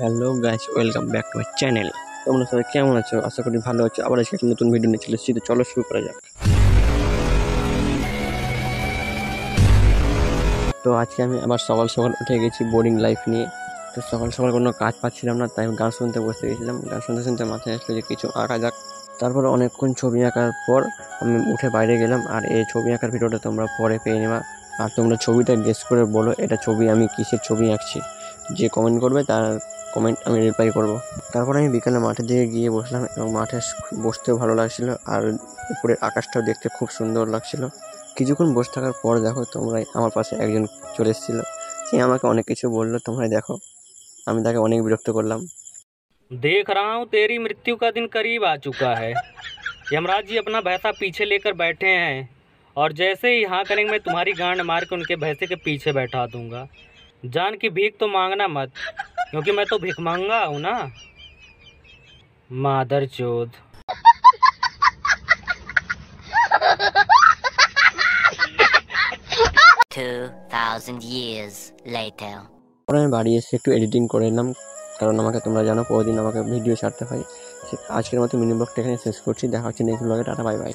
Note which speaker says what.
Speaker 1: Hello guys, welcome back to my channel. তোমরা সবাই কেমন আছো? আশা করি ভালো আছো। আবার আজকে একটা নতুন ভিডিও নিয়ে চলে এসেছি, তো চলো শুরু করা যাক। তো আজকে আমি আবার সকাল সকাল উঠে গেছি বোরিং লাইফ নিয়ে। তো সকাল সকাল কোনো কাজ পাচ্ছিলাম না, তাই আমি গান শুনতে বসে গেছিলাম। গান শুনতে শুনতে মাথায় আসলো যে কিছু আঁকা যাক। তারপর অনেকক্ষণ ছবি আঁকার পর আমি উঠে বাইরে গেলাম, আর এই ছবি আঁকার ভিডিওটা তোমরা পরে পেয়ে নেবা। আর তোমরা ছবিটা গেস করে বলো এটা ছবি, আমি কিসের ছবি আঁকছি। যে কমেন্ট করবে তার কমেন্ট আমি রিপ্লাই করব। তারপর আমি বিকালে মাঠের দিকে গিয়ে বসলাম, এবং মাঠে বসতেও ভালো লাগছিল, আর উপরের আকাশটাও দেখতে খুব সুন্দর লাগছিল। কিছুক্ষণ বসে থাকার পর দেখো তোমরাই আমার পাশে একজন চলে এসেছিলো। সে আমাকে অনেক কিছু বললো, তোমরাই দেখো। আমি তাকে অনেক বিরক্ত করলাম।
Speaker 2: देख रहा हूँ तेरी मृत्यु का दिन करीब आ चुका है। यमराज जी अपना भैंसा पीछे लेकर बैठे हैं और जैसे ही हाँ करेंगे मैं तुम्हारी गांड मार के उनके भैंसे के पीछे बैठा दूंगा। जान की भीख तो मांगना मत, क्योंकि मैं तो भिखमंगा हूँ ना। मादर चोद।
Speaker 3: 2000 years later.
Speaker 1: পরে আমি বাড়ি এসে একটু এডিটিং করে নিলাম, কারণ আমাকে তোমরা জানো প্রতিদিন আমাকে ভিডিও ছাড়তে হয়। আজকের মতো মিনি ব্লগটা এখানে শেষ করছি। দেখা হচ্ছে নেক্সট ব্লগে। Tata, bye bye.